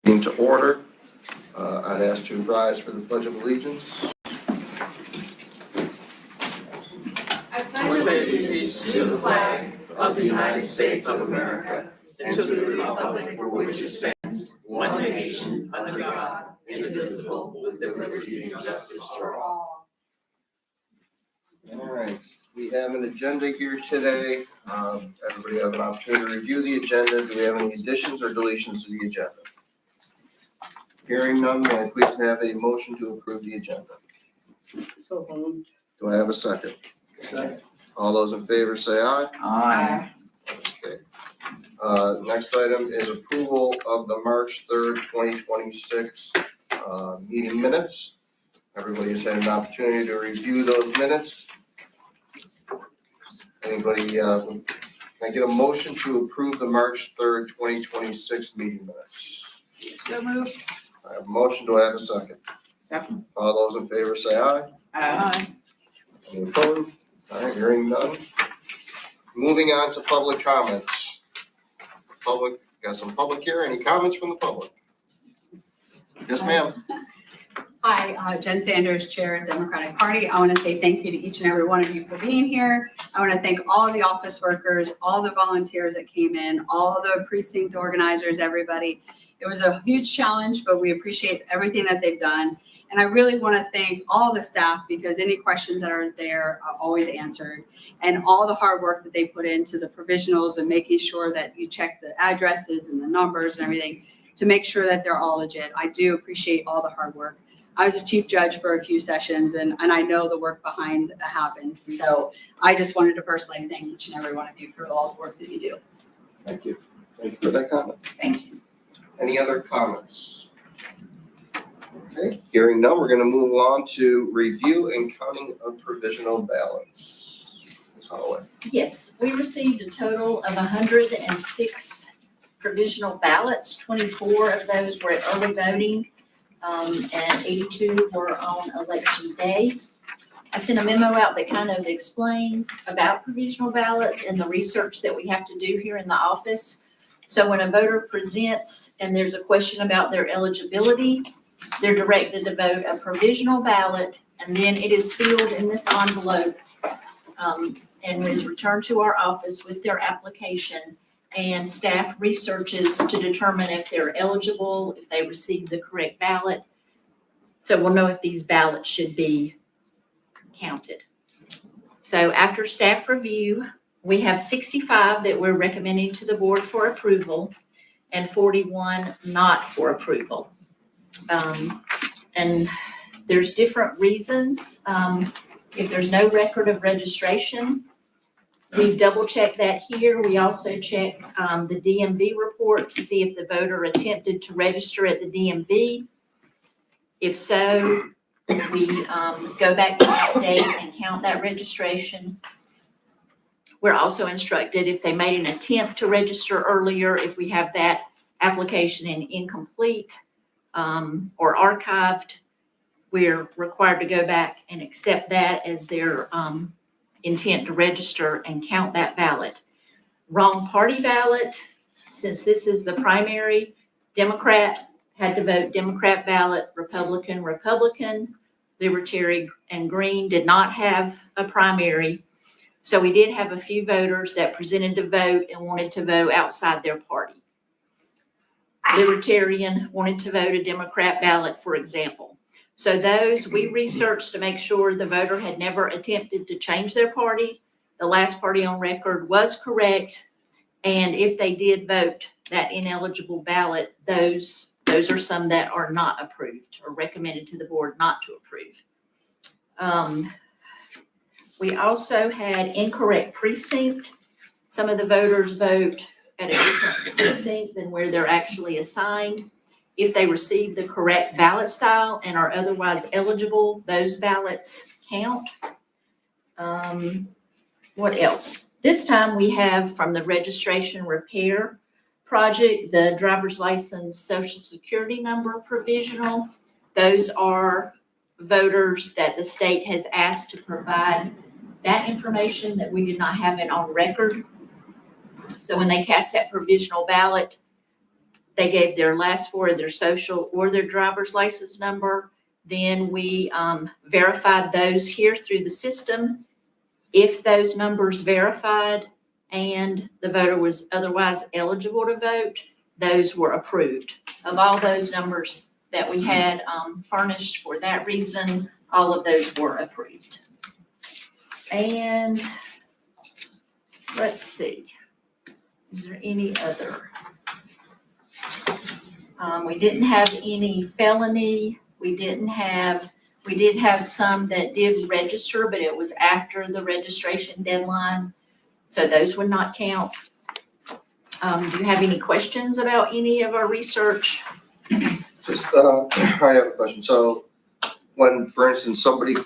Meeting to order. I'd ask to rise for the Pledge of Allegiance. I pledge allegiance to the flag of the United States of America and to the republic for which it stands, one nation, under God, indivisible, with liberty and justice for all. All right, we have an agenda here today. Everybody have an opportunity to review the agenda. Do we have any additions or deletions to the agenda? Hearing none, may I please have a motion to approve the agenda? So moved. Do I have a second? Second. All those in favor say aye. Aye. Okay. Next item is approval of the March 3rd, 2026 meeting minutes. Everybody has had an opportunity to review those minutes. Anybody, can I get a motion to approve the March 3rd, 2026 meeting minutes? So moved. I have a motion. Do I have a second? Second. All those in favor say aye. Aye. Any opposed? All right, hearing none. Moving on to public comments. Public, got some public here. Any comments from the public? Yes, ma'am. Hi, Jen Sanders, Chair of the Democratic Party. I want to say thank you to each and every one of you for being here. I want to thank all of the office workers, all the volunteers that came in, all the precinct organizers, everybody. It was a huge challenge, but we appreciate everything that they've done. And I really want to thank all the staff because any questions that are there are always answered. And all the hard work that they put into the provisionals and making sure that you check the addresses and the numbers and everything to make sure that they're all legit. I do appreciate all the hard work. I was a chief judge for a few sessions and I know the work behind that happens. So I just wanted to personally thank each and every one of you for all the work that you do. Thank you. Thank you for that comment. Thank you. Any other comments? Okay, hearing none, we're going to move on to review and counting of provisional ballots. Ms. Holloway. Yes, we received a total of 106 provisional ballots. 24 of those were at early voting, and 82 were on election day. I sent a memo out that kind of explained about provisional ballots and the research that we have to do here in the office. So when a voter presents and there's a question about their eligibility, they're directed to vote a provisional ballot, and then it is sealed in this envelope and is returned to our office with their application. And staff researches to determine if they're eligible, if they received the correct ballot. So we'll know if these ballots should be counted. So after staff review, we have 65 that we're recommending to the board for approval and 41 not for approval. And there's different reasons. If there's no record of registration, we double check that here. We also check the DMV report to see if the voter attempted to register at the DMV. If so, we go back to that date and count that registration. We're also instructed if they made an attempt to register earlier, if we have that application in incomplete or archived, we're required to go back and accept that as their intent to register and count that ballot. Wrong party ballot, since this is the primary, Democrat had to vote Democrat ballot, Republican, Republican, Libertarian and Green did not have a primary. So we did have a few voters that presented to vote and wanted to vote outside their party. Libertarian wanted to vote a Democrat ballot, for example. So those we researched to make sure the voter had never attempted to change their party. The last party on record was correct. And if they did vote that ineligible ballot, those are some that are not approved or recommended to the board not to approve. We also had incorrect precinct. Some of the voters vote at a different precinct than where they're actually assigned. If they receive the correct ballot style and are otherwise eligible, those ballots count. What else? This time we have from the registration repair project, the driver's license, social security number provisional. Those are voters that the state has asked to provide that information that we did not have it on record. So when they cast that provisional ballot, they gave their last four of their social or their driver's license number. Then we verified those here through the system. If those numbers verified and the voter was otherwise eligible to vote, those were approved. Of all those numbers that we had furnished for that reason, all of those were approved. And let's see, is there any other? We didn't have any felony. We did have some that did register, but it was after the registration deadline. So those would not count. Do you have any questions about any of our research? Just, I have a question. So when, for instance, somebody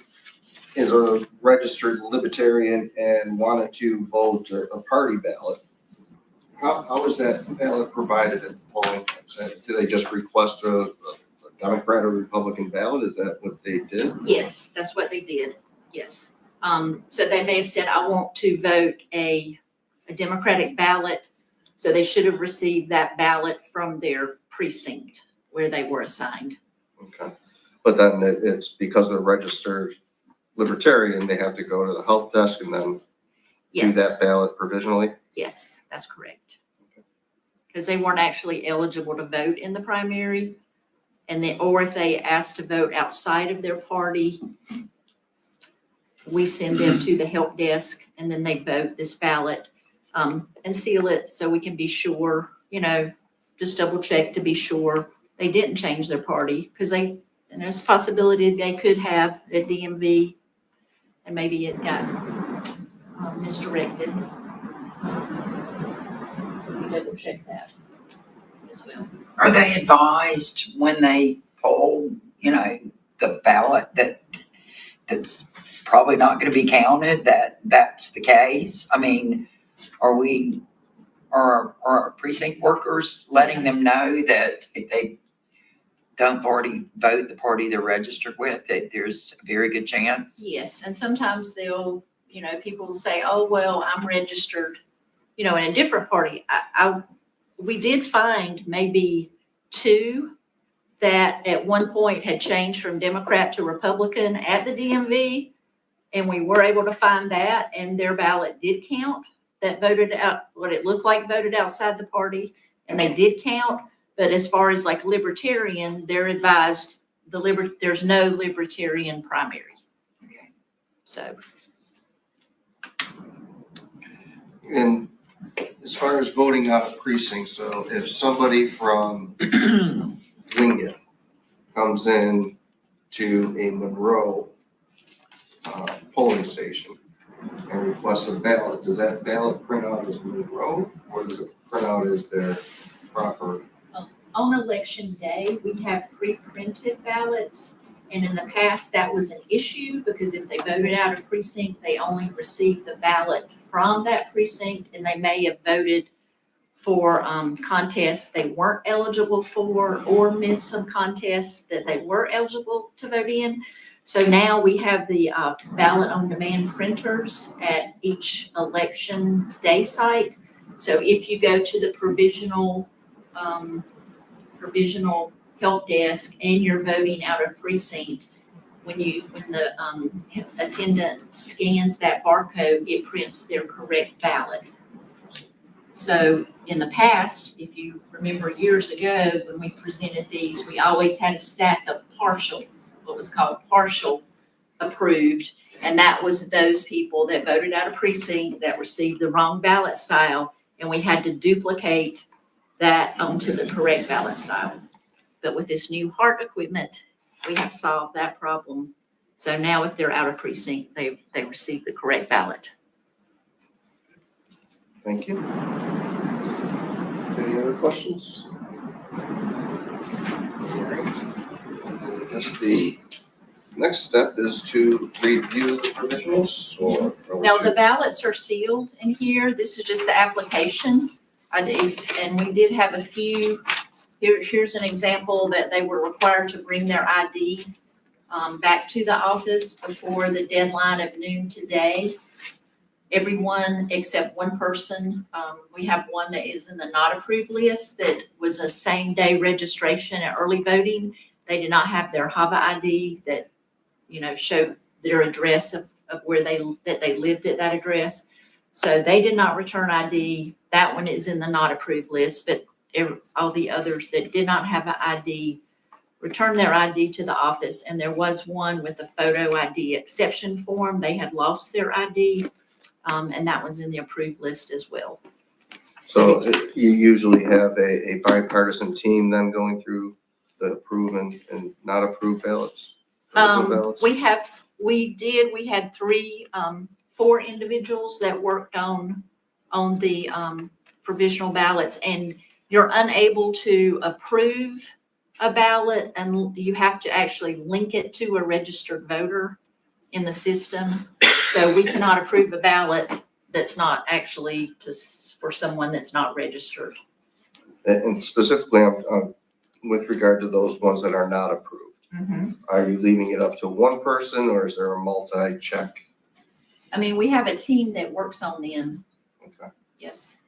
is a registered libertarian and wanted to vote a party ballot, how is that ballot provided at the polling place? Do they just request a Democrat or Republican ballot? Is that what they did? Yes, that's what they did. Yes. So they may have said, I want to vote a Democratic ballot. So they should have received that ballot from their precinct where they were assigned. Okay. But then it's because they're registered libertarian, they have to go to the help desk and then do Yes. that ballot provisionally? Yes, that's correct. Because they weren't actually eligible to vote in the primary. And then, or if they asked to vote outside of their party, we send them to the help desk and then they vote this ballot and seal it so we can be sure, just double check to be sure they didn't change their party. Because and there's a possibility they could have at DMV and maybe it got misdirected. So we double check that as well. Are they advised when they poll, the ballot that's probably not gonna be counted, that's the case? I mean, are our precinct workers letting them know that if they don't vote the party they're registered with, that there's a very good chance? Yes, and sometimes they'll, people will say, oh, well, I'm registered, in a different party. We did find maybe two that at one point had changed from Democrat to Republican at the DMV. And we were able to find that and their ballot did count, that voted out, what it looked like voted outside the party, and they did count. But as far as like libertarian, they're advised there's no libertarian primary. Okay. So. And as far as voting out of precincts, so if somebody from Wingate comes in to a Monroe polling station and requests a ballot, does that ballot print out as Monroe or does it print out as their proper? On election day, we have pre-printed ballots, and in the past, that was an issue because if they voted out a precinct, they only received the ballot from that precinct, and they may have voted for contests they weren't eligible for or missed some contests that they were eligible to vote in. So now we have the ballot on demand printers at each election day site. So if you go to the provisional help desk and you're voting out of precinct, when the attendant scans that barcode, it prints their correct ballot. So in the past, if you remember years ago when we presented these, we always had a stack of what was called partial approved. And that was those people that voted out of precinct that received the wrong ballot style. And we had to duplicate that onto the correct ballot style. But with this new HART equipment, we have solved that problem. So now if they're out of precinct, they receive the correct ballot. Thank you. Any other questions? All right. I guess the next step is to review the provisionals or? No, the ballots are sealed in here. This is just the application. And we did have a few. Here's an example that they were required to bring their ID back to the office before the deadline of noon today. everyone except one person. We have one that is in the not approved list that was a same-day registration at early voting. They did not have their HAVA ID that, showed their address of where that they lived at that address. So they did not return ID. That one is in the not approved list, but all the others that did not have an ID returned their ID to the office. And there was one with a photo ID exception form. They had lost their ID, and that was in the approved list as well. So you usually have a bipartisan team then going through the approved and not approved ballots? Provisional ballots? We had four individuals that worked on the provisional ballots, and you're unable to approve a ballot and you have to actually link it to a registered voter in the system. So we cannot approve a ballot that's not actually for someone that's not registered. And specifically, with regard to those ones that are not approved, are you leaving it up to one person or is there a multi-check? I mean, we have a team that works on them. Okay, Yes.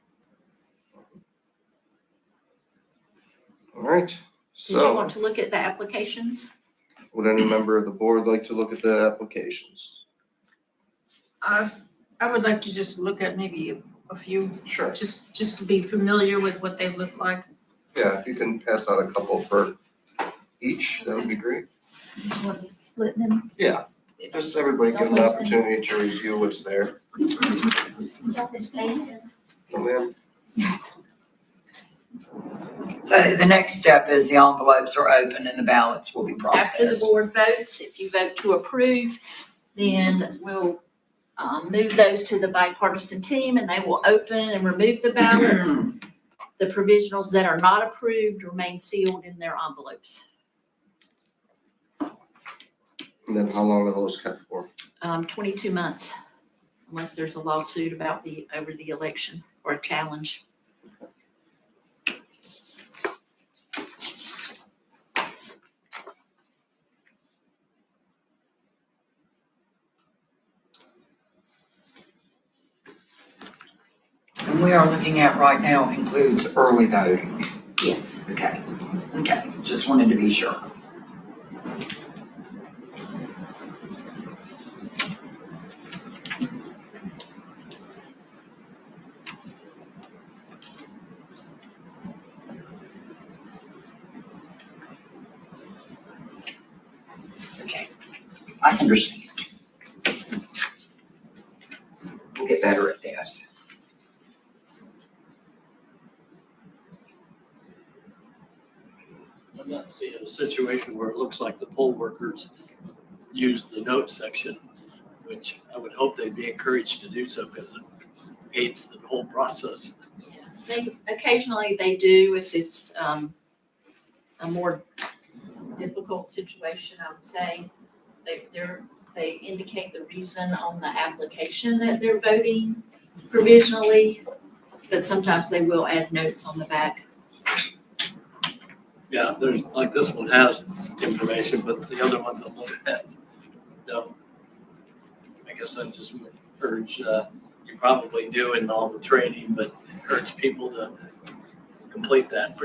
all right. Did you So want to look at the applications? would any member of the board like to look at the applications? I would like to just look at maybe a few, Sure. just to be familiar with what they look like. Yeah, if you can pass out a couple for each, that would be great. Just want to split them. Yeah, just everybody get an opportunity to review what's there. Don't displace them. And then, So the next step is the envelopes are open and the ballots will be After the processed. board votes, if you vote to approve, then we'll move those to the bipartisan team and they will open and remove the ballots. The provisionals that are not approved remain sealed in their envelopes. and then how long are those kept for? 22 months, unless there's a lawsuit over the election or a challenge. And we are looking at right now includes early voting. Yes. Okay, just wanted to be sure. Okay, I understand. We'll get better at this. I'm not seeing a situation where it looks like the poll workers use the notes section, which I would hope they'd be encouraged to do so because it aids the whole process. Occasionally they do if it's a more difficult situation, I would say. They indicate the reason on the application that they're voting provisionally, but sometimes they will add notes on the back. Yeah, there's, like this one has information, but the other ones I'm looking at don't. I guess I just would urge, you probably do in all the training, but urge people to complete that,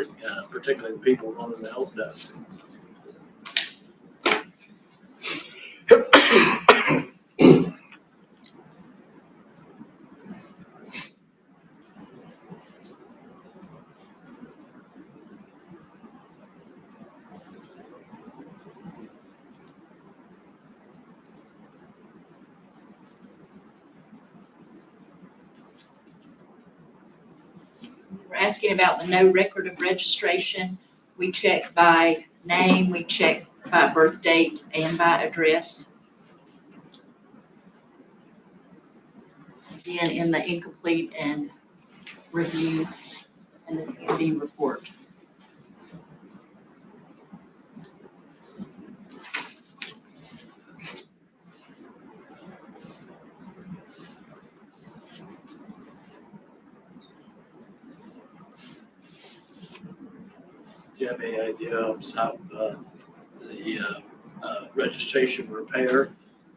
particularly the people running the help desk. We're asking about the no record of registration. We check by name, we check by birth date and by address. Again, in the incomplete and review and the DMV report. Do you have any idea of how the registration repair?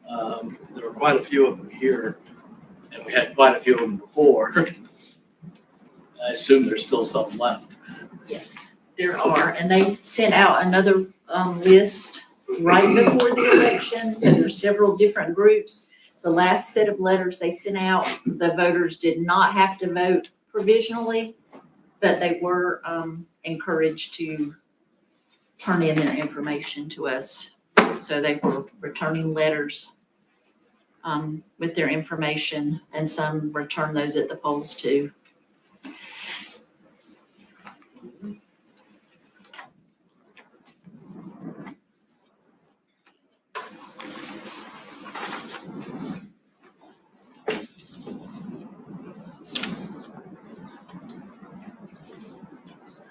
There were quite a few of them here, and we had quite a few of them before. I assume there's still some left. Yes, there are, and they sent out another list right before the election, so there's several different groups. The last set of letters they sent out, the voters did not have to vote provisionally, but they were encouraged to turn in their information to us. So they were returning letters with their information, and some returned those at the polls too.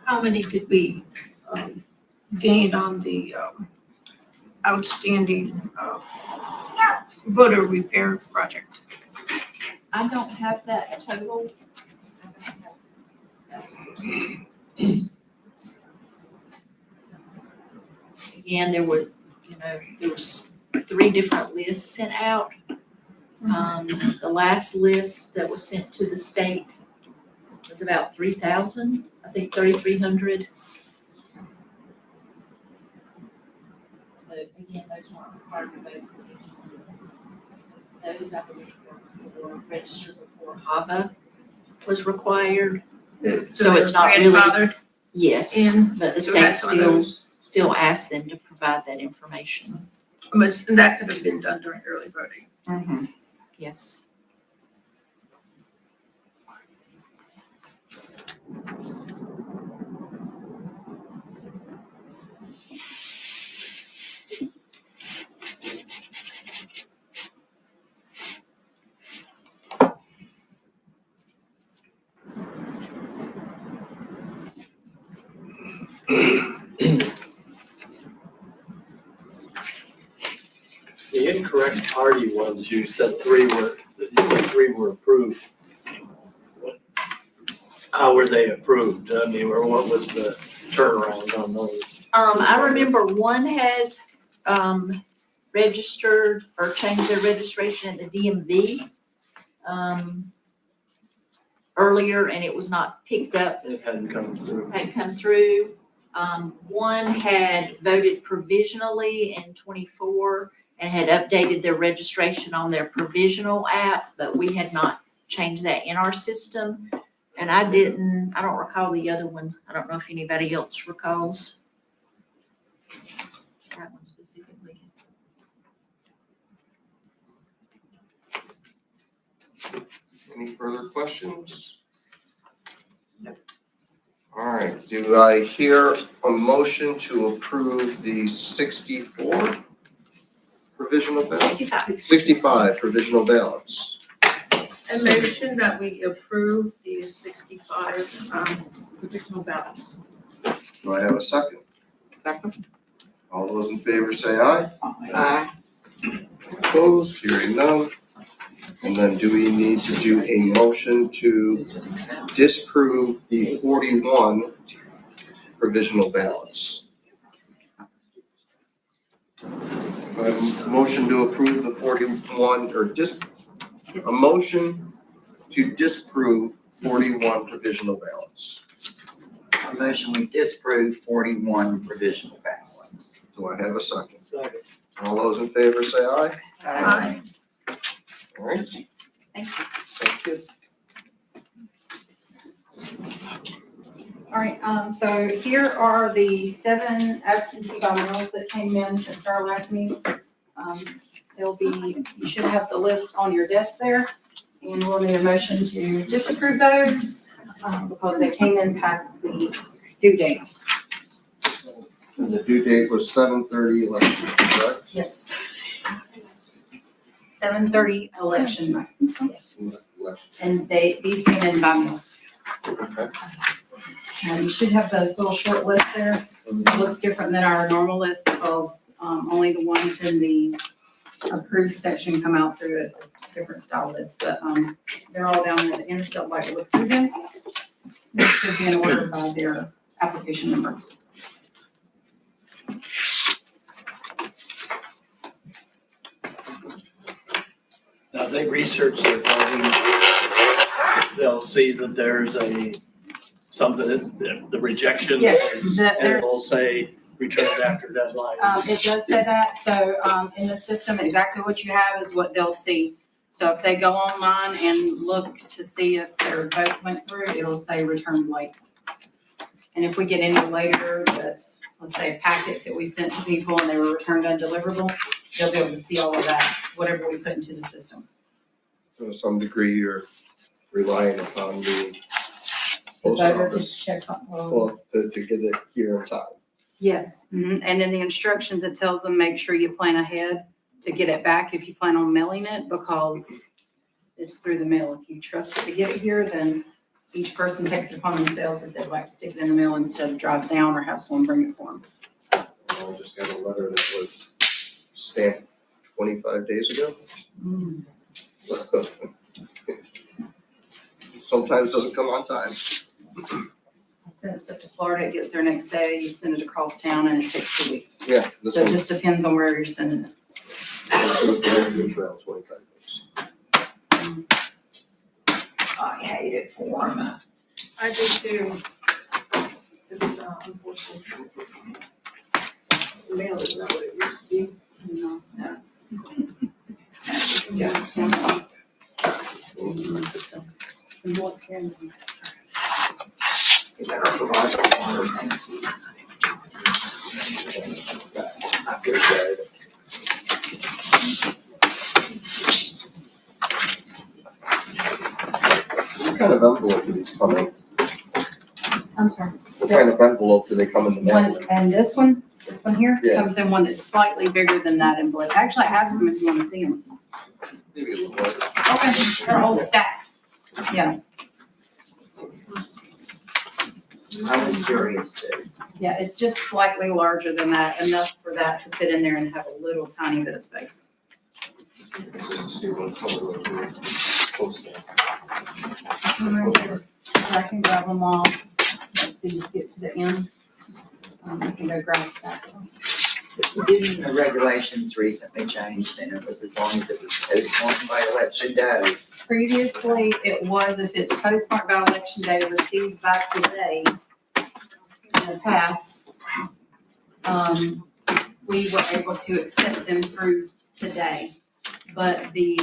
How many did we gain on the outstanding voter repair project? I don't have that total. Again, there was 3 different lists sent out. The last list that was sent to the state was about 3,000, I think 3,300. But again, those weren't required to vote provisionally. Those, I believe, were registered before HAVA was required. So it's not really- Grandfathered Yes, in. but the So we had state some of those. still asks them to provide that information. But that could have been done during early voting. Mm-hmm. Yes. The incorrect party ones, you said 3 were approved. How were they approved? I mean, or what was the turnaround on those? I remember one had, registered or changed their registration at the DMV, earlier, and it was not picked up, It hadn't come through. had come through. One had voted provisionally in 24 and had updated their registration on their provisional app, but we had not changed that in our system. And I don't recall the other one. I don't know if anybody else recalls that one specifically. Any further questions? No. All right, do I hear a motion to approve the 64 provisional ballots? 65 provisional ballots. A motion that we approve these 65 provisional ballots. Do I have a second? Second. All those in favor say aye. Aye. Opposed, hearing none. And then do we need to do a motion to disprove the 41 provisional ballots? A motion to approve the 41, or a motion to disprove 41 provisional ballots. A motion we disapprove 41 provisional ballots. Do I have a second? Second. All those in favor say aye. Aye. All right, Thank you. thank you. All right, so here are the 7 absentee ballots that came in since our last meeting. You should have the list on your desk there, and we'll need a motion to disapprove those, because they came in past the due date. And the due date was 7/30 election, correct? Yes. 7:30 election night, yes. Election. And these came in by mail. Okay. You should have the little short list there. It looks different than our normal list because only the ones in the approved section come out through a different style list, but they're all down there. The end still like look through them. They should be in order by their application number. Now, as they research their voting, they'll see that there's something, the rejection. Yes, is- that And there's- it'll say returned after deadline. It does say that, so, in the system, exactly what you have is what they'll see. So if they go online and look to see if their vote went through, it'll say returned late. And if we get any later, that's, let's say, packets that we sent to people and they were returned undeliverable, they'll be able to see all of that, whatever we put into the system. To some degree, you're relying upon the The post voter to office, check, well, to get it here in time. yes, and in the instructions, it tells them, make sure you plan ahead to get it back if you plan on mailing it, because it's through the mail. If you trust it to get it here, then each person takes it upon themselves if they'd like to stick it in the mail instead of drive down or have someone bring it for them. I just got a letter that was stamped 25 days ago. Sometimes doesn't come on time. I sent stuff to Florida, it gets there next day, you send it across town and it takes 2 weeks. Yeah, this So it one, just depends on where you're sending it. around 25 days. I hate it for them. I do too. It's unfortunate. The mail is not what it used to be. You better provide the water, thank you. I feel bad. What kind of envelope do these come in? I'm sorry. What kind of envelope do they come in the mail One, with? and this one here, Yeah. comes in one that's slightly bigger than that envelope. Actually, I have some if you want to see them. Maybe a little lighter. Okay, they're all stacked. Yeah, I was curious too. yeah, it's just slightly larger than that, enough for that to fit in there and have a little tiny bit of space. See what color those are. Post it. I can grab them all, as these get to the end. I can go grab a stack of them. Didn't the regulations recently change, and it was as long as it was postmarked by election day? Previously, it was if it's postmarked by election day, received by today, in the past, we were able to accept them through today. But the,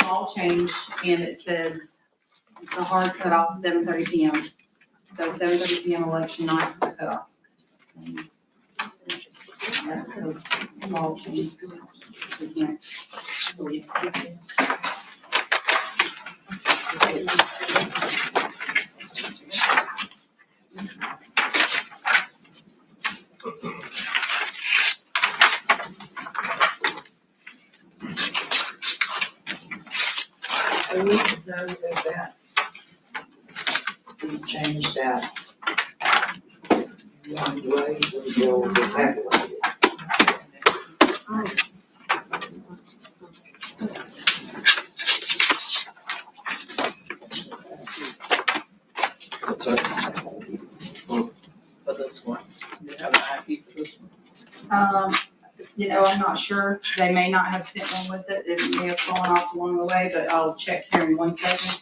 law changed and it says it's a hard cutoff, 7:30 PM. So 7:30 PM election night is the cutoff. That's a small change. We can't- we'll just skip it. I need to know that please change that. One way we will regulate it. What's that? But this one, you have an ID for this one? I'm not sure. They may not have sent one with it. It may have fallen off along the way, but I'll check here in 1 second.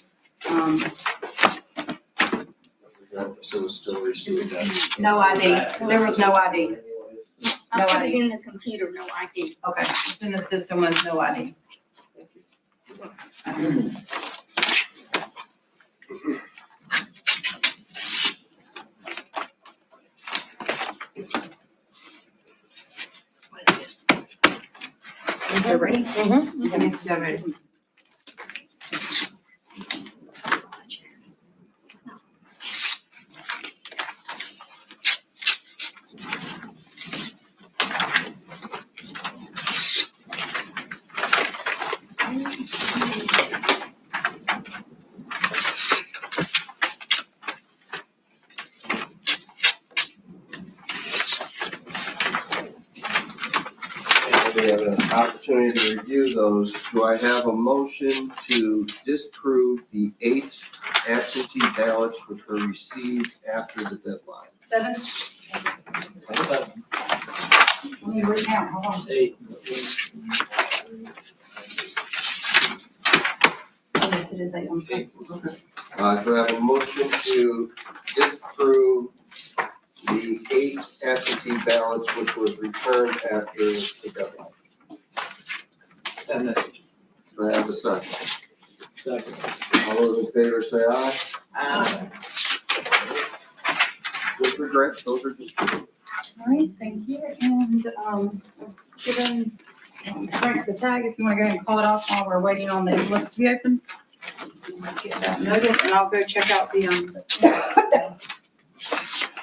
So it's still receiving that. No ID. There was no ID. I No put it ID. in the computer, no ID. Okay, it's in the system with no ID. They're ready? Yes, they're ready. And we have an opportunity to review those. Do I have a motion to disprove the 8 absentee ballots which were received after the deadline? 7? Let me recount, hold on. 8. is 8, I'm sorry. Do I have a motion to disapprove the 8 absentee ballots which was returned after the deadline? So moved. Do I have a second? Second. All those in favor say aye. With regret, those are just. All right, thank you, and, given, Frank the tag, if you wanna go ahead and call it off while we're waiting on the envelopes to be opened. Get that noted, and I'll go check out the,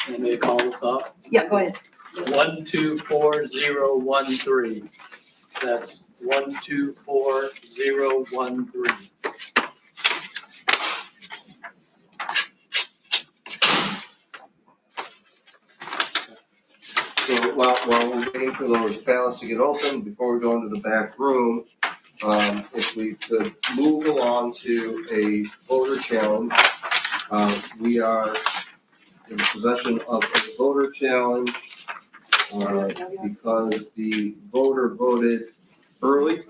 Want me to call this off? yeah, go ahead. 124013. That's 124013. So while we're waiting for those ballots to get open, before we go into the back room, if we could move along to a voter challenge. We are in possession of a voter challenge, because the voter voted early,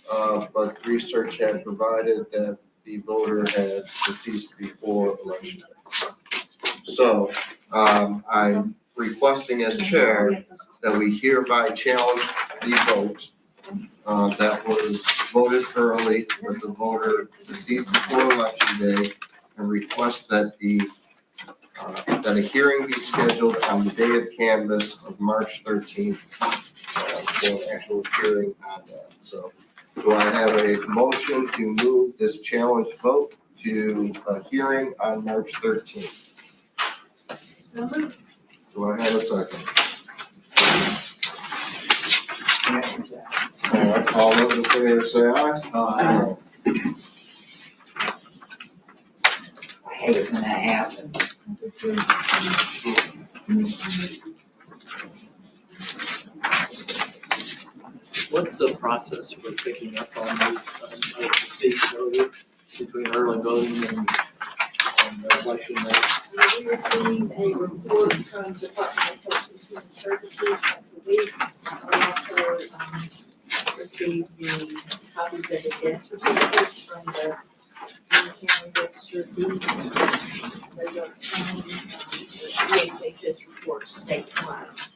but research had provided that the voter had deceased before election day. So, I'm requesting as chair that we hereby challenge the vote that was voted early with the voter deceased before election day, and request that that a hearing be scheduled on the day of canvass of March 13th for an actual hearing on that. So do I have a motion to move this challenge vote to a hearing on March 13th? Do I have a second? All those in favor say aye. Aye. I hate it when that happens. What's the process for picking up on these, deceased voters between early voting and election day? We receive a report from the Department of Health and Human Services once a week. We also, receive the copies of the death certificates from the county register of deeds. Those are from, the DHHS reports statewide.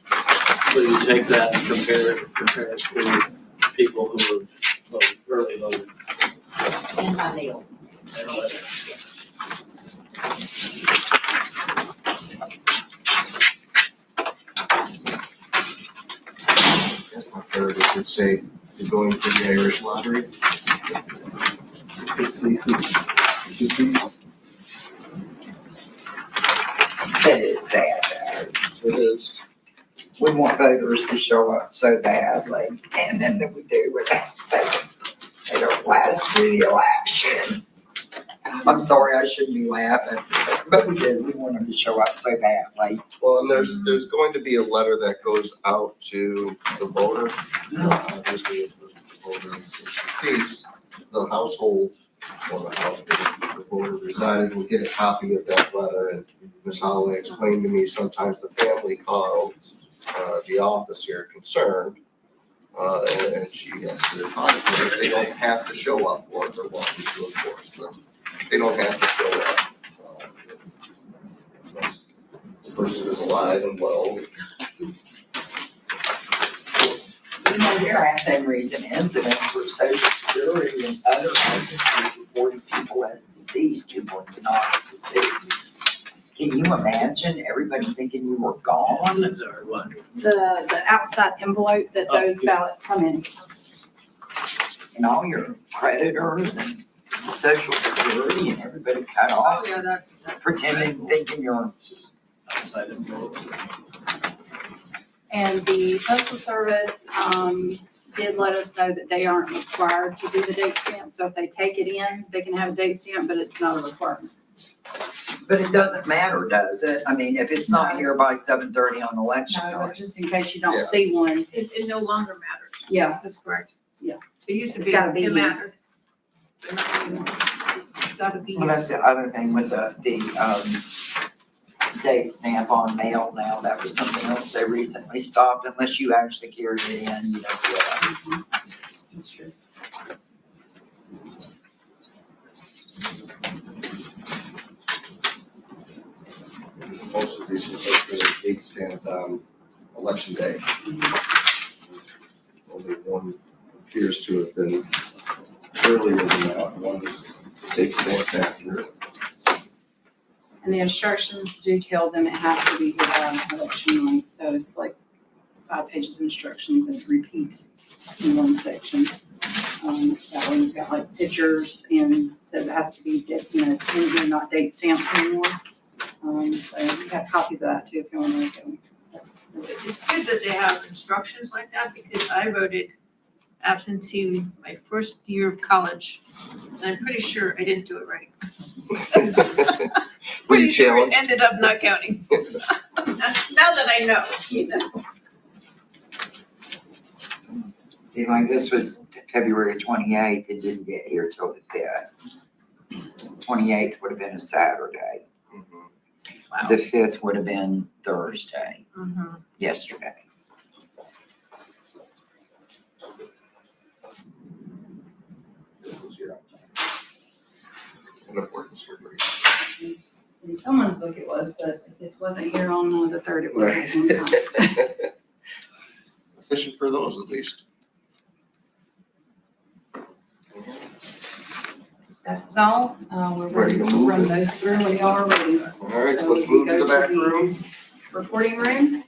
So you take that and compare it to people who have voted, early voted. And by mail. And all that. Yes. My favorite is to say, you're going to the Irish lottery. Let's see who's deceased. That is sad. It is. We want voters to show up so badly, and then we do without they don't last through the election. I'm sorry, I shouldn't be laughing, but we do. We want them to show up so badly. Well, and there's going to be a letter that goes out to the voter. Obviously, if the voter is deceased, the household or the house where the voter resided will get a copy of that letter. And Ms. Holloway explained to me sometimes the family calls the office here concerned, and she has to advise them that they don't have to show up for it. They're welcome to, of course, but they don't have to show up. The person is alive and well. You know, there have been recent incidents where Social Security and other agencies reported people as deceased who were not deceased. Can you imagine everybody thinking you were gone? Is there what? The outside envelope that Oh, those yeah. ballots come in. And all your creditors and Social Security and everybody cut Oh, off, yeah, that's. pretending, thinking you're, Outside of vote. And the Postal Service, did let us know that they aren't required to do the date stamp. So if they take it in, they can have a date stamp, but it's not a requirement. but it doesn't matter, does it? I mean, if it's not here by 7:30 on election No, day. but just in case you don't Yeah. see one, It no longer matters. yeah. That's correct. Yeah. It used to It's be, gotta be it here. mattered. But not anymore. It's gotta be. Well, that's the other thing with the date stamp on mail now. That was something else they recently stopped. Unless you actually carry it in, you don't get it. most of these look like they're date stamped on election day. Only one appears to have been earlier than that, one is date stamped after it. And the instructions do tell them it has to be election night, so it's like 5 pages of instructions and it repeats in one section. That way you've got like pictures and says it has to be, in here, not date stamped anymore. So you have copies of that too if you want to look at them. It's good that they have instructions like that because I voted absentee my first year of college. And I'm pretty sure I didn't do it right. Were you Pretty sure it challenged? ended up not counting. Now that I know, you know. See, like this was February 28th, it didn't get here till the 5th. 28th would have been a Saturday. Mhm. Wow. The 5th would have been Thursday, Mhm. yesterday. It was here on time. And of course, it's here, right? In someone's book it was, but if it wasn't here on the 3rd, it wasn't on time. Efficient for those at least. That's all. We're ready Ready to to move run it. those through when y'all are ready. All right, So let's we move to go the back room. Reporting room.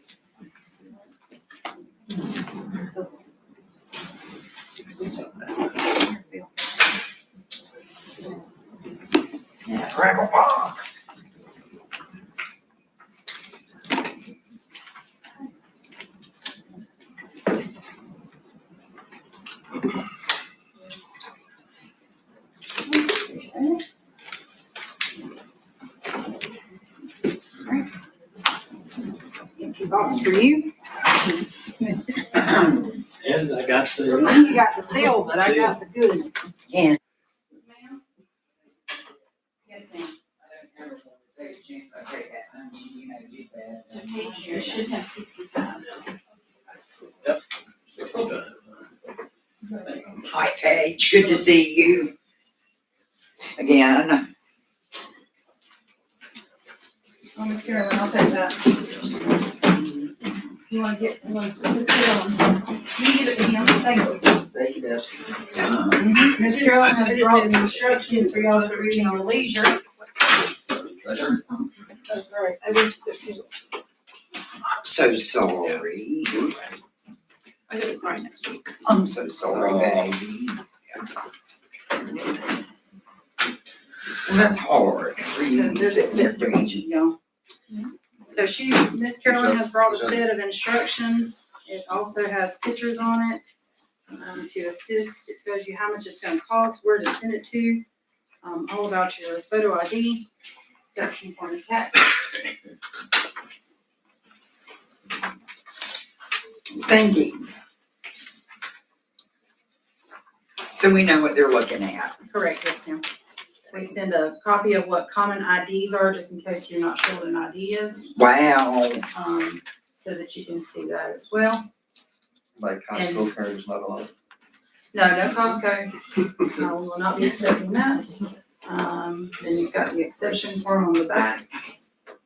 Yeah, crackle pop. Empty box for you. And I got the, You got the seal, but I got the goodness. And. Ma'am? Yes, ma'am. It's a page here, it should have 65. Hi, Paige, good to see you again. Oh, Miss Carolyn, I'll take that. You wanna put this seal on? You give it to him, thank you. Thank you, Nancy. Miss Carolyn has brought the instructions for y'all to read in your leisure. Pleasure. That's right. I reached the, I'm so sorry. I gotta cry next week. I'm so sorry, baby. Well, that's hard for you to sit there doing. Y'all. So Miss Carolyn has brought a set of instructions. It also has pictures on it, to assist. It tells you how much it's gonna cost, where to send it to, all about your photo ID, section for the tax. Thank you. So we know what they're looking at. Correct, yes, ma'am. We send a copy of what common IDs are, just in case you're not sure what an ID is, Wow. so that you can see that as well. My Costco card is not allowed. No Costco. We will not be accepting that. Then you've got the exception form on the back.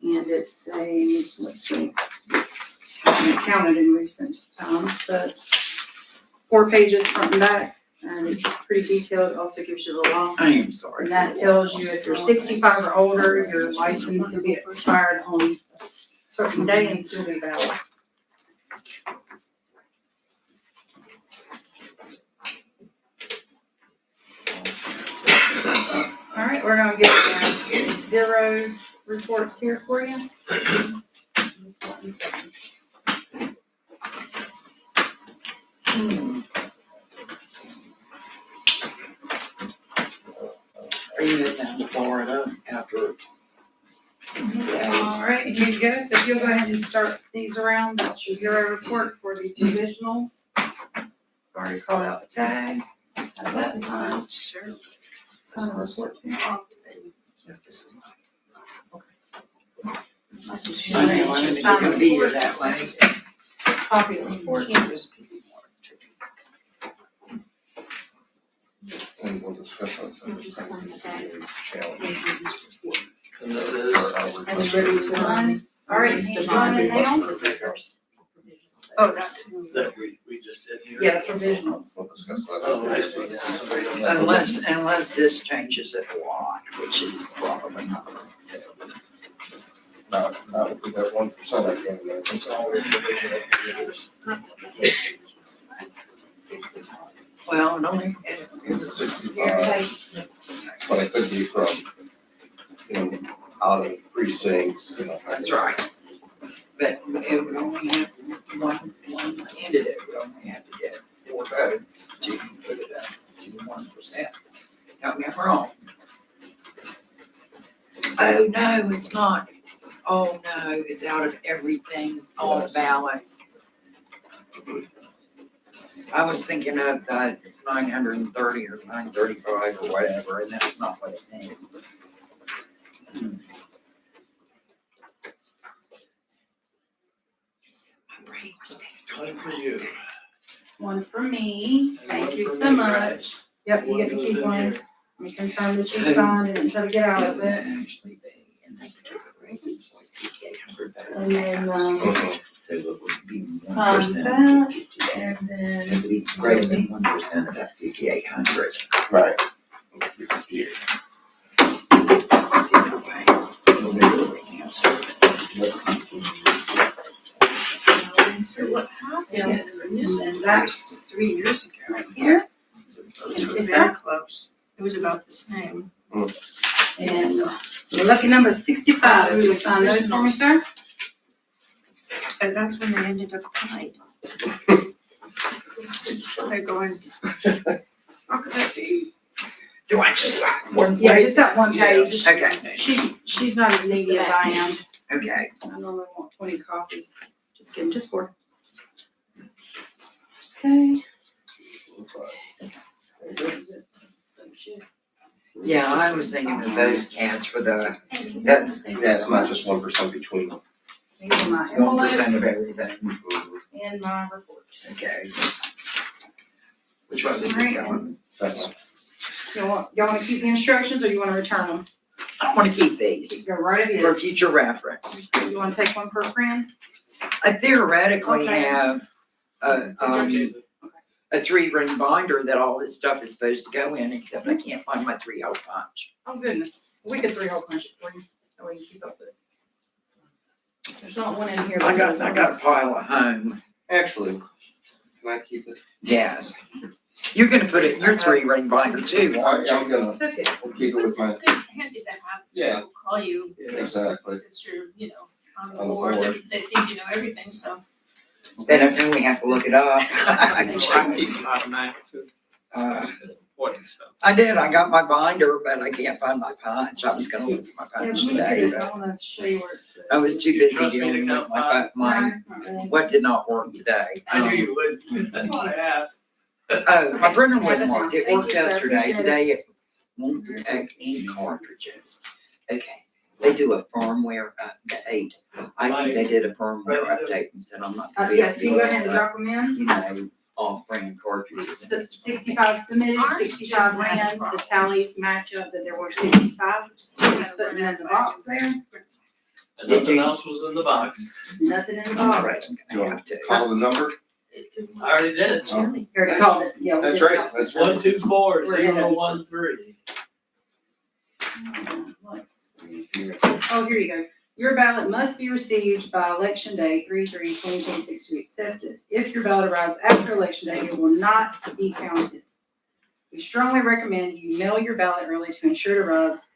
And it's let's see, I haven't counted in recent times, but it's 4 pages front and back. And it's pretty detailed. It also gives you the law. I am sorry. And that tells you if you're 65 or older, your license can be expired on a certain day and still be valid. All right, we're gonna get 0 reports here for you. Just 1 second. Are you heading down to Florida after? All right, here you go. So if you'll go ahead and start these around, that's your 0 report for the provisionals. Already called out the tag. Have that signed. Sure. Sign a report. I didn't Sign the gonna be here report. that way. Copy of the report. And we'll discuss You'll just sign the back. challenge. And this is, That's ready to run. All right, it's running now. Oh, that's. that we just did here. Yeah, provisionals. We'll discuss that. Oh, I see. Unless this changes it a lot, which is probably not. Not if we got 1%, I can't imagine. It's all provisional years. Well, it only, It was 65, but it could be from, out of precincts, that's right. But it would only have one candidate would only have to get 4 votes to put it up to 1%. Tell me I'm wrong. Oh, no, it's not. Oh, no, it's out of everything, all the ballots. I was thinking of 930 or 935 or whatever, and that's not what it means. My brain was fixed. Time for you. One for me. Thank you so much. Yep, you get to keep one. Let me confirm this is signed and try to get out of it. Actually, they took a raise, it was like 800 votes. And then, So it would be sign 1%. that, and then, It would be greater than 1% of that 5,800. Right. So what happened, and that's 3 years ago right here. It was very close. It was about the same. and your lucky number is 65. Will you sign those for me, sir? And that's when they ended up tied. They're going, how could that be? Do I just sign one Yeah, place? just that one page. Okay, She's not as needy as I am. okay. I normally want 20 copies. Just kidding, just 4. Okay. Yeah, I was thinking of those cans for that's Yeah, it's not just 1% between them. These are my 1% of envelopes everything. and my reports. Okay. Which one is this going? That's, Y'all wanna keep the instructions or you wanna return them? I want to keep these Go right for ahead. future reference. You wanna take one for a friend? I theoretically Okay. have a 3-ring binder that all this stuff is supposed to go in, except I can't find my 3-hole punch. Oh goodness, we could 3-hole punch it for you, that way you can keep up with it. There's not one in here. I got a pile at home. actually, can I keep it? Yes. You're gonna put it in your 3-ring binder too, aren't you? I'm gonna It's okay. keep it with It's my, good, handy to have. Yeah. People call you, exactly. since you're, on the On the board, board. they think you know everything, so. They don't know we have to look it up. I did, I got my binder, but I can't find my punch. I was gonna look for my Yeah, punch let me see today, this, but I wanna show you where it's. I was too busy Trust me to dealing with count my, what did not work today. I knew you would, that's why I asked. Oh, my printer wouldn't work. It Thank worked you, sir. yesterday. Appreciate it. Today it won't detect any cartridges. Okay, they do a firmware update. I think they did a firmware update and said I'm not. gonna be Yes, you able go to ahead and drop them in. You know, off-brand cartridges. 65 submitted, Ours 65 just ran, went the wrong. tallies match up that there were 65. Just putting it in the box there, And nothing else was in the box. nothing in the All right, box. I'm gonna have to. Call the number? I already did it. Jimmy. Here, I called it, yeah. we That's did right, it. that's right. 124-013. Let's see, here it is. Oh, here you go. Your ballot must be received by election day 3/3/2026 to be accepted. If your ballot arrives after election day, it will not be counted. We strongly recommend you mail your ballot early to ensure it arrives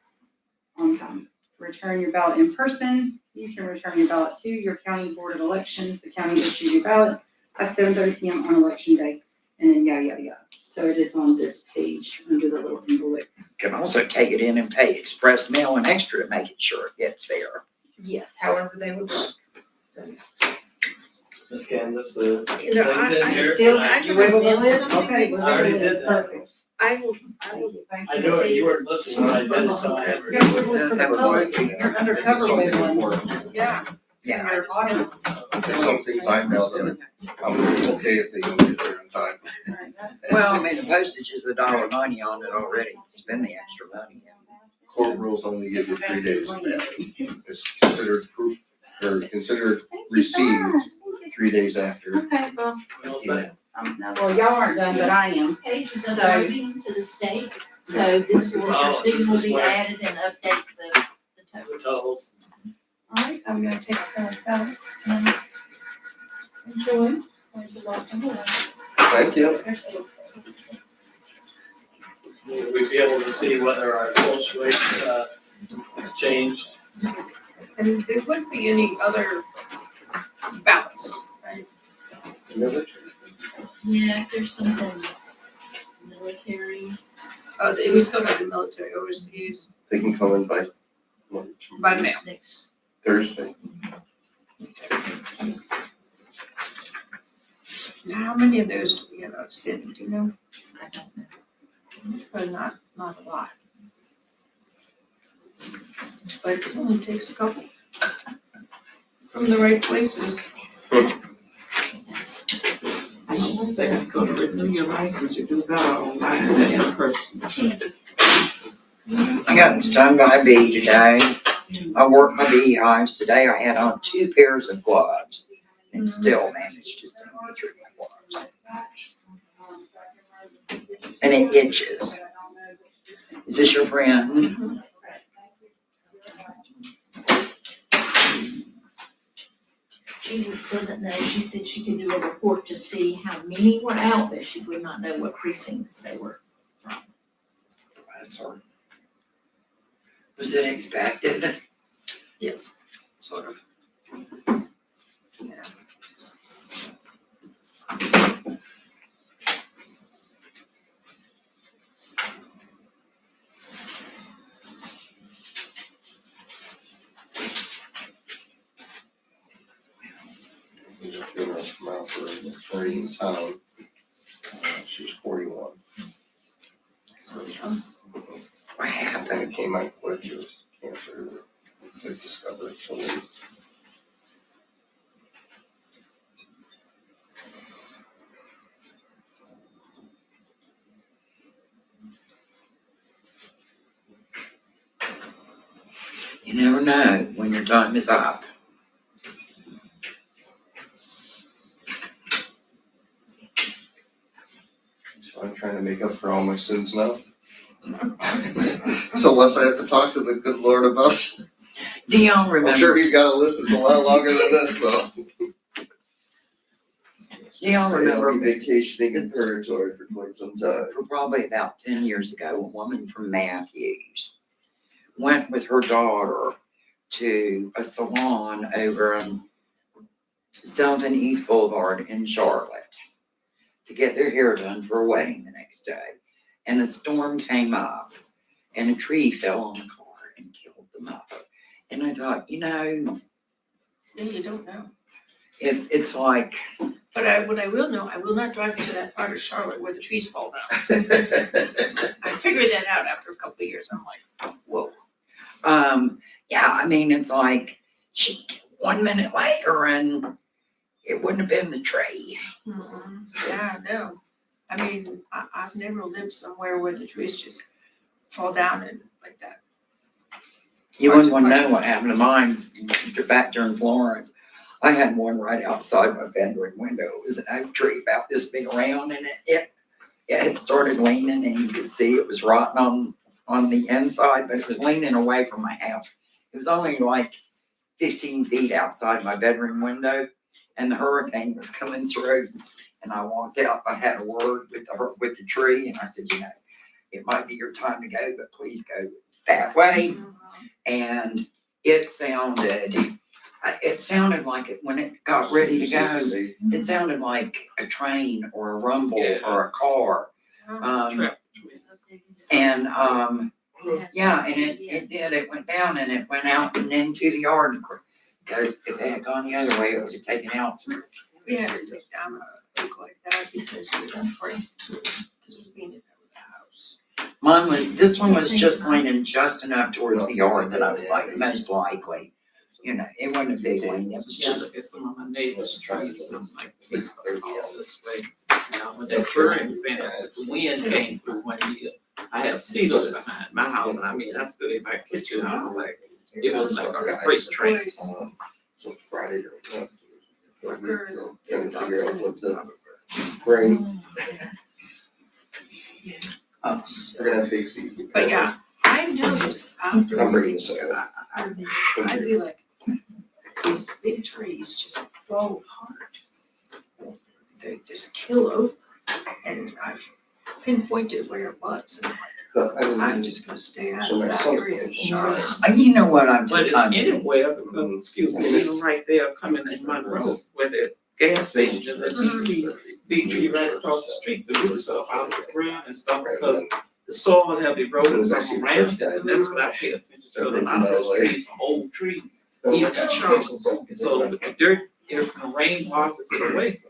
on time. Return your ballot in person. You can return your ballot to your county board of elections. The county issues your ballot at 7:30 p.m. on election day, and then yada, yada, yada. So it is on this page under the little envelope. Can also take it in and pay express mail and extra to make it sure it gets there. Yes, however they would like. So, Miss Kansas, the You know, things in I here. still, I I You wiggle the lid? something Okay, needs we're I already to- did that. perfect. I will, Thank I you. knew it, you weren't listening when I did it, so I had. You gotta wiggle it for the public, you're undercover Something wiggling. important. yeah. Yeah. Your audience. There's some things I mail that I'm okay if they don't get there in time. Alright, that's- Well, I mean, the postage is $1.90 on it already. Spend the extra money. court rules only give you 3 days of that. It's considered proof, or considered received 3 days after. Okay, well, email. well, y'all aren't done, but I am. Pages of So- voting to the state, so this will, these will be added and update the The totals. totals. All right, I'm gonna take the ballots and enjoy. There's a lot to do. Thank you. Will we be able to see whether our close rates, changed? And there wouldn't be any other ballots, right? Yeah, if there's something military. Oh, it was still like the military overseas They can come in by by mail. Next. Thursday. Now, how many of those do we have outstanding, do you know? I don't know. But not a lot. But it only takes a couple. From the right places. Yes. I just say I go to renew your license, you do better online than in person. I got stung by a bee today. I worked my beehives today. I had on 2 pairs of gloves and still managed to sting me through my gloves. And it itches. Is this your friend? She doesn't know, she said she could do a report to see how many were out, but she would not know what precincts they were from. Sorry. Was it expected? Yeah. Sort of. Yeah. Come out for an attorney in town. She's 41. So, What And happened? it came out quick, it was cancer that they discovered, so they. You never know when your time is up. So I'm trying to make up for all my sins now. So unless I have to talk to the good Lord about it. Dion I'm remember. sure he's got a list that's a lot longer than this though. Dion Say remember. I'll be vacationing in Purgatory for quite some time. For probably about 10 years ago, a woman from Matthews went with her daughter to a salon over on South and East Boulevard in Charlotte to get their hair done for a wedding the next day. And a storm came up and a tree fell on the car and killed the mother. And I thought, yeah, you don't know. if it's like, But what I will know, I will not drive into that part of Charlotte where the trees fall down. I figured that out after a couple of years. I'm like, whoa. yeah, I mean, it's like 1 minute later and it wouldn't have been the tree. Yeah, no. I mean, I've never lived somewhere where the trees just fall down and like that. You wouldn't want to know what happened to mine back during Florence. I had one right outside my bedroom window. It was an oak tree about this big around and it had started leaning and you could see it was rotting on the inside, but it was leaning away from my house. It was only like 15 feet outside my bedroom window and the hurricane was coming through. And I walked out, I had a word with the tree and I said, it might be your time to go, but please go that way. And it sounded like it, when it got ready to go, it sounded like a train or a rumble or a car. And it did, it went down and it went out and into the yard. Because if it had gone the other way, it would have taken out. We had to take down a oak like that because we were afraid because it was being in the house. This one was just leaning just enough towards the yard that I was like, most likely, it wasn't a big lean, it was just. Just at some of my neighbors' trees, and I'm like, please don't fall this way. Now, when that current fence, the wind came through one year, I have cedars behind my house, and I mean, that's good if I catch you out, like, it was like a freight train. So Friday or what? So we trying to figure out what the brain. We're gonna have to see. But yeah, I noticed after. I'm bringing this up. I do like, these big trees just fall apart. They just kill over, and I've pinpointed where it was, and I'm just gonna stay out of that area in Charlotte. You know what, I'm But just it's kind of, anywhere, because, excuse me, even right there coming in Monroe, where the gas station, the big tree right across the street, the roots up out of the ground and stuff, because the soil have eroded from around it, and that's what I pay attention to. A lot of those trees are old trees, even in Charlotte. So with the dirt, if the rain washes it away,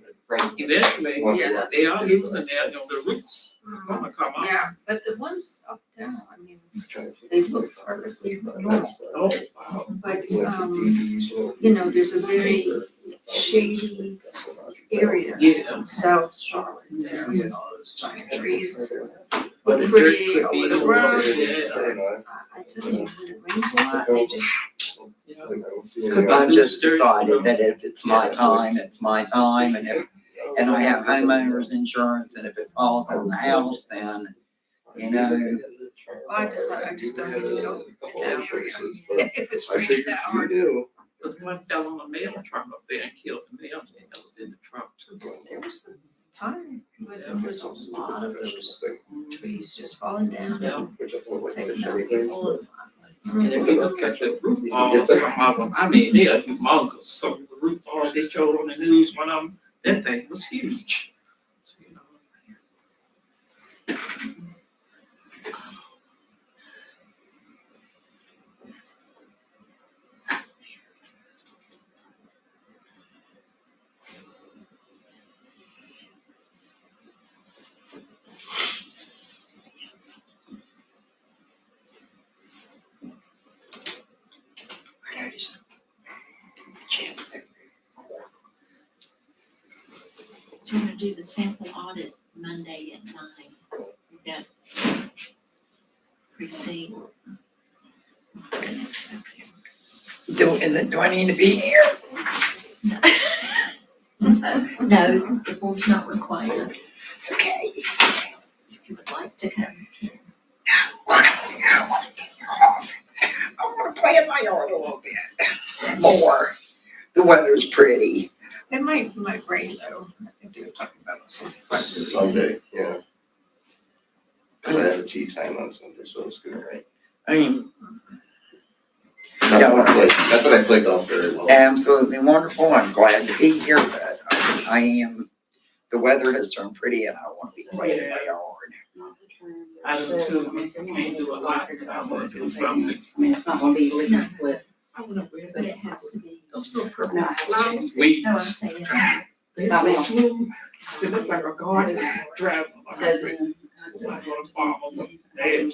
eventually, Yeah. they are losing their, the roots are gonna come out. Yeah, but the ones up down, I mean, they look perfectly normal, Oh, wow. but, you know, there's a very shady area Yeah. in South Charlotte there with all those giant trees. But the dirt Pretty could over be the over ground. there. I tell you, when it rains a lot, they just, I've just decided that if it's my time, it's my time, and I have homeowners insurance, and if it falls on the house, then, you know, I just don't really know in that area. If it's raining that hard. There's one fell on a mail truck up there and killed the mailman that was in the truck too. There was some time, but there was a lot of those trees just falling down and taking out people. And if you look at the roof balls, some of them, I mean, they are humongous. Some of the roof balls they showed on the news, one of them, that thing was huge. You know. So we're gonna do the sample audit Monday at 9. We've got receipt. do I need to be here? No, the board's not required. Okay. If you would like to come, you can. I wanna get here off. I wanna play in my yard a little bit more. The weather's pretty. It might rain though, I think they were talking about something. Sunday, yeah. Cause I have a tea time on Sunday, so it's gonna rain. I mean, Not that I play golf very well. absolutely wonderful. I'm glad to be here, but I am, the weather has turned pretty and I want to be playing in my yard. I do too. You can't do a lot, but I want to do something. I mean, it's not gonna be lickety split. I wanna wear But it that. has to be. Those little purple No. flowers, No, I'm weeds. saying. They're so smooth. They look like a garden driving on the street. Like on a farm or something. They're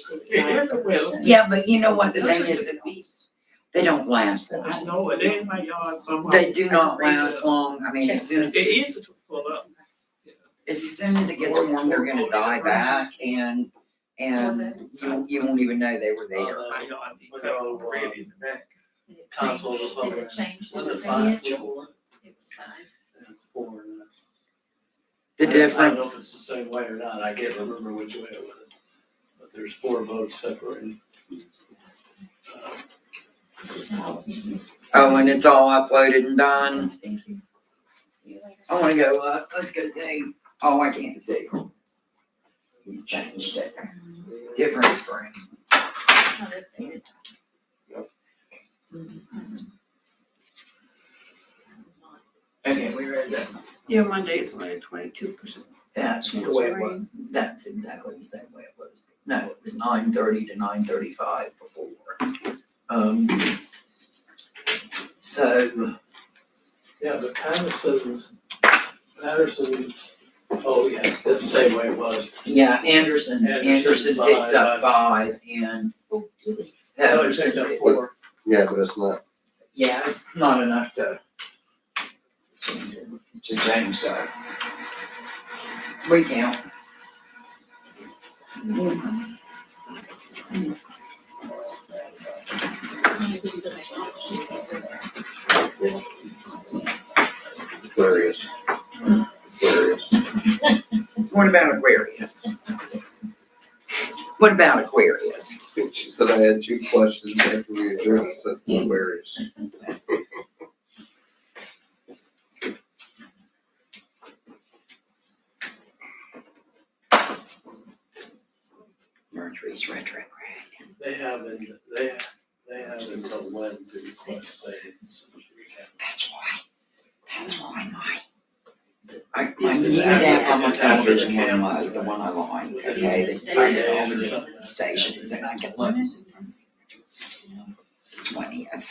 everywhere. Yeah, but you know what the thing is, they don't last long. I know it, they're in my yard somewhere. They do not last long. I mean, as soon as They're easy to pull up. it gets warm, they're gonna die back and you won't even know they were there. My yard, they cut already in the back. Console was Did it change? Was it Was it 5? It was 5. It's 4. The I difference, don't know if it's the same way or not, I can't remember which way it was. But there's 4 votes separated. oh, when it's all uploaded and done, Thank you. I wanna go up, let's go see. Oh, I can't see. You changed it. Different screen. It's not updated. Okay, we read that. Yeah, Monday it's only 22%. That's the way it was. That's exactly the same way it was. No, it was 9:30 to 9:35 before. So, Yeah, but Patterson's, oh yeah, it's the same way it was. yeah, Anderson Anderson's picked up behind 5 and Oh, Julie. No, it Patterson picked up picked- 4. Yeah, but it's not. yeah, it's not enough to change that. Recount. Aquarius. What about Aquarius? What about Aquarius? She said I had 2 questions after we adjourned. I said Aquarius. Mercury's retrograde. They have until when to say it's. That's why my Is new this app on my the app television is- one, the one I like, Is okay, this they find data- all the different stations and I can look. 20th.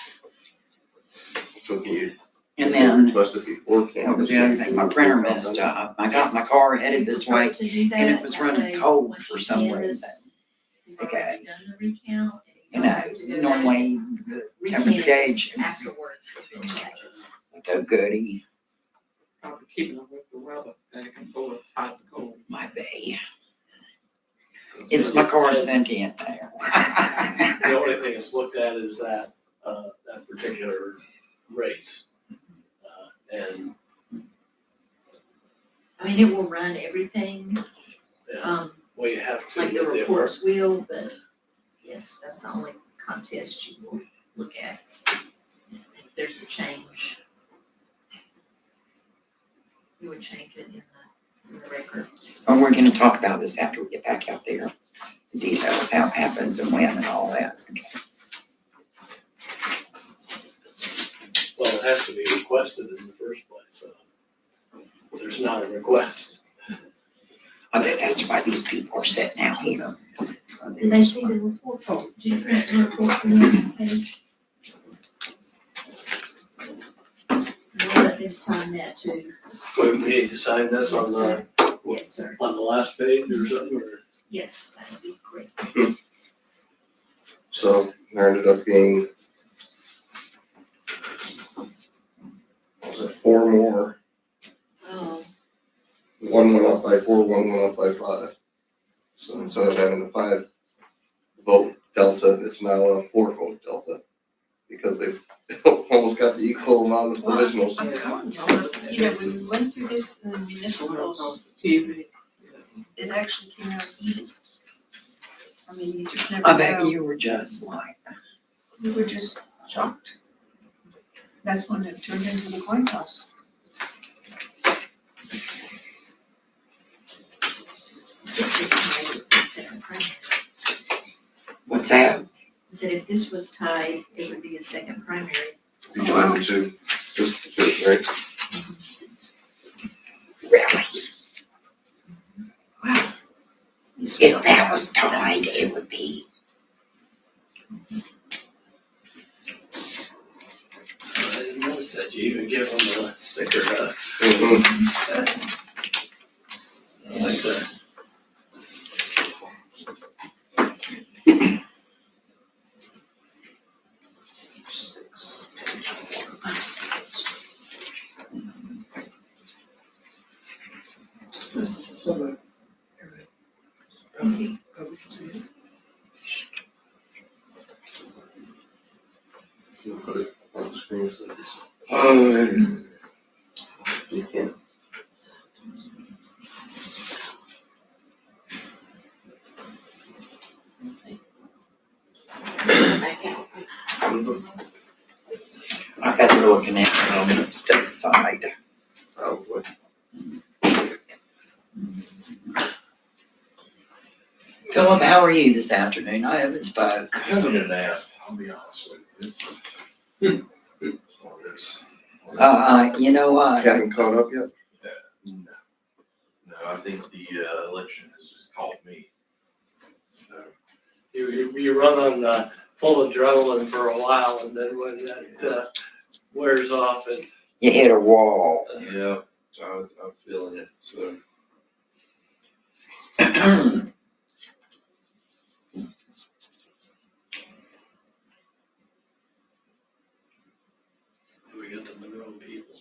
So you And then, must have before that campus. was the other thing, my printer messed up. I got my car headed this way To do that, and it was that running way, cold once for you some canvass, reason. You've Okay. already done the recount. You and know, don't have to go back normally the temperature gauge and afterwards if it changes. go goody, Probably keeping up with the weather, back and forth, hot and cold. my bay. It's my car sentient there. The only thing that's looked at is that particular race. And, I mean, it will run everything, well, you have to. like the with reports will, but yes, that's the only contest you will look at. If there's a change, you would change it in the record. And we're gonna talk about this after we get back out there. The details of how it happens and when and all that. Well, it has to be requested in the first place, so there's not a request. I bet that's why these people are sitting out here. Did they see the report? Oh, did you print the report for them page? We'll let them sign that too. We need to sign this on Yes, sir. the last page or something, or? Yes, that would be great. So there ended up being, what was it, 4 more. Oh, One went up by 4, one went up by 5. So instead of having a 5 vote delta, it's now a 4 vote delta. Because they've almost got the equal amount of provisionals. I'm telling y'all, you know, when we went through this in the municipals, TV. it actually came out even. I mean, you just never I bet know. you were just like, We were just shocked. That's when it turned into the coin toss. this was tied with the second primary. what's that? I said if this was tied, it would be a second primary. Between the two, just the 2, right? Really? You swear. If that was tied, it would be. I didn't notice that you even give them a sticker, like that. You put it on the screen so that you can. Let's see. Back out. I bet they're looking at it on the state side. Probably. Philip, how are you this afternoon? I haven't spoke. Having a nap, I'll be honest with you. You know what? Haven't caught up yet? No, I think the election has just called me. So, You run on full adrenaline for a while, and then when that wears off, it. You hit a wall. yeah, so I'm feeling it, so. We got the Monroe people.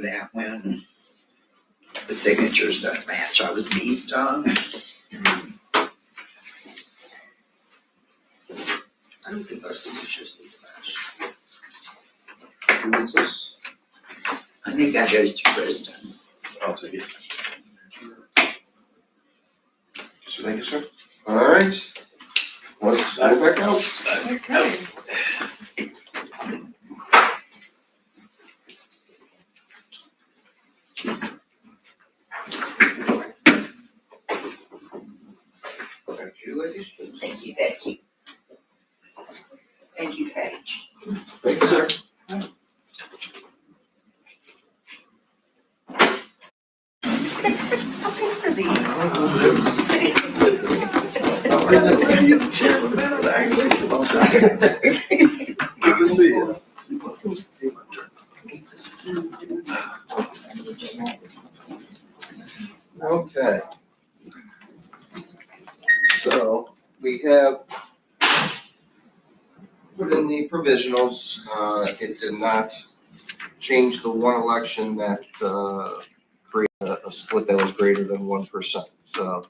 that when the signatures don't match. I was bee stung. I don't think our signatures need to match. Who is this? I think that goes to Kristen. I'll take it. Thank you, sir. All right. Let's move back out. Okay. Thank you, ladies. Thank you, Becky. Thank you, Paige. Thank you, sir. I'll pay for these. Good to see you. Okay. So we have put in the provisionals. It did not change the one election that created a split that was greater than 1%. So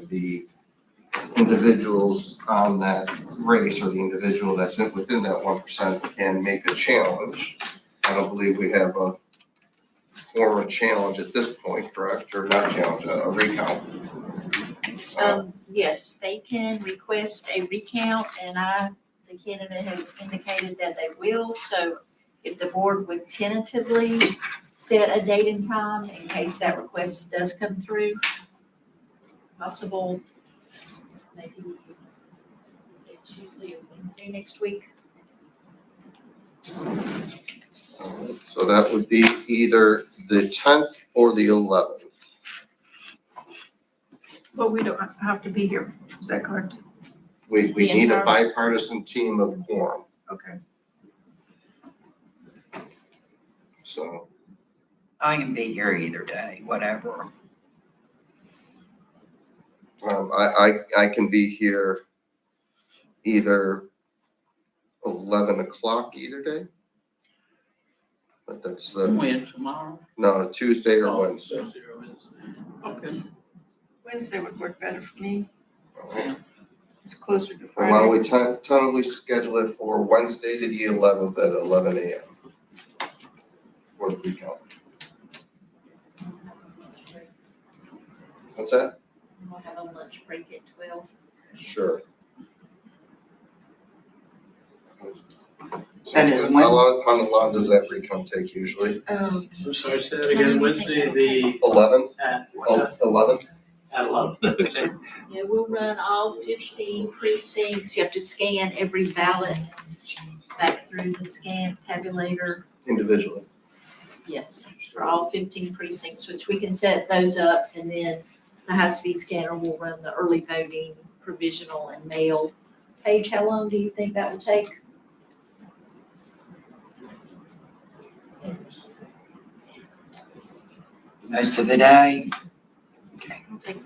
the individuals on that race, or the individual that's within that 1%, can make a challenge. I don't believe we have a form of challenge at this point, correct? Or not challenge, a recount. Yes, they can request a recount, and the candidate has indicated that they will. So if the board would tentatively set a date and time in case that request does come through, possible, maybe Tuesday or Wednesday next week. So that would be either the 10th or the 11th. But we don't have to be here, is that correct? We The need a entire- bipartisan team of quorum, Okay. so. I can be here either day, whatever. I can be here either 11 o'clock either day. But that's When, tomorrow? no, Tuesday or Oh, Wednesday. Tuesday or Wednesday. Okay. Wednesday would work better for me. All right. It's closer to And why don't Friday. we tentatively schedule it for Wednesday to the 11th at 11 a.m. for the recount. What's that? We'll have a lunch break at 12. Sure. That is How long does that recount take usually? I'm sorry, say that again, Wednesday, the, 11? at, Oh, 11? at 11, okay. Yeah, we'll run all 15 precincts. You have to scan every ballot back through the scan tabulator. Individually. Yes, for all 15 precincts, which we can set those up, and then the high-speed scanner will run the early voting, provisional, and mail. Paige, how long do you think that would take? Most of the day. Okay. It'll take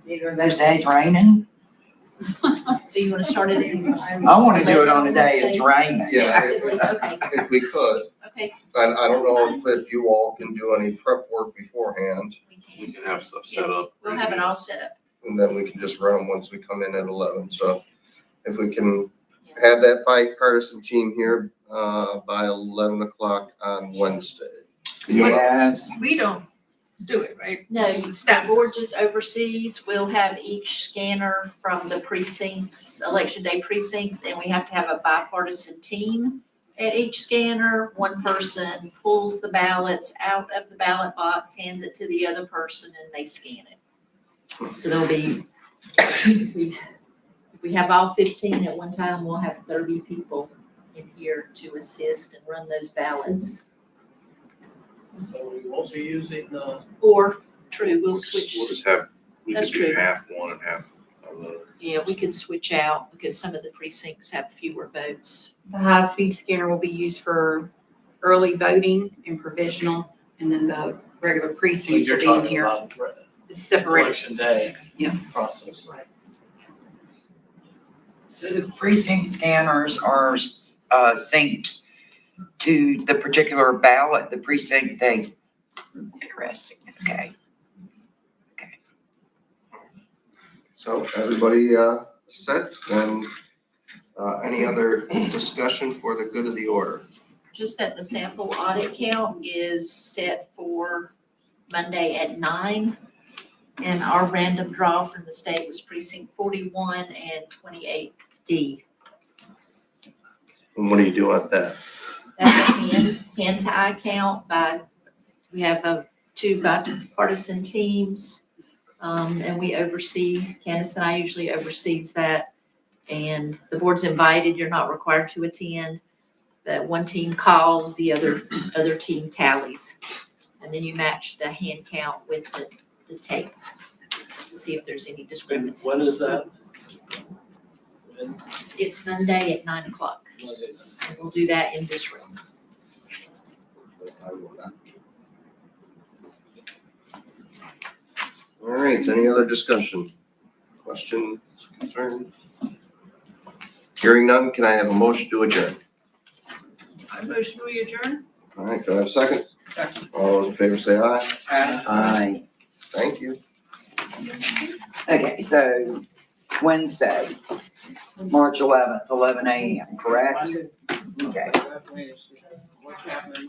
Either of those days raining. So you want to start it in? I want to do it on the day it's raining. Yeah, Okay, if we could. okay, I don't know if you all can do any prep work beforehand, we We can. can have stuff set Yes, up. we'll have it all set up. and then we can just run them once we come in at 11. So if we can have that bipartisan team here by 11 o'clock on Wednesday. You want- Yes. We don't do it, right? No, It's the the staff. board just oversees. We'll have each scanner from the precincts, election day precincts, and we have to have a bipartisan team at each scanner. One person pulls the ballots out of the ballot box, hands it to the other person, and they scan it. So there'll be, if we have all 15 at one time, we'll have 30 people in here to assist and run those ballots. So we won't be using the, Or, true, we'll switch. We'll just have, we That's can do true. half one and half of the. Yeah, we could switch out because some of the precincts have fewer votes. The high-speed scanner will be used for early voting and provisional, and then the regular so precincts you're will be in talking here. about It's separated. election day Yeah. process. So the precinct scanners are synced to the particular ballot, the precinct they, interesting, okay. So everybody, set, then, any other discussion for the good of the order? Just that the sample audit count is set for Monday at 9. And our random draw from the state was precinct 41 and 28D. And what do you do at that? That's a hand to eye count we have two bipartisan teams. And we oversee, Candace and I usually oversees that. And the board's invited, you're not required to attend. But one team calls, the other team tallies. And then you match the hand count with the tape to see if there's any discrepancies. When is that? When? It's Monday at 9 o'clock. And we'll do that in this room. I will not. All right, any other discussion? Questions, concerns? Hearing none, can I have a motion to adjourn? I motion we adjourn. All right, do I have a second? Second. All those in favor say aye. Aye. Thank you. Okay, so Wednesday, March 11th, 11 a.m., correct? Okay. What's happening?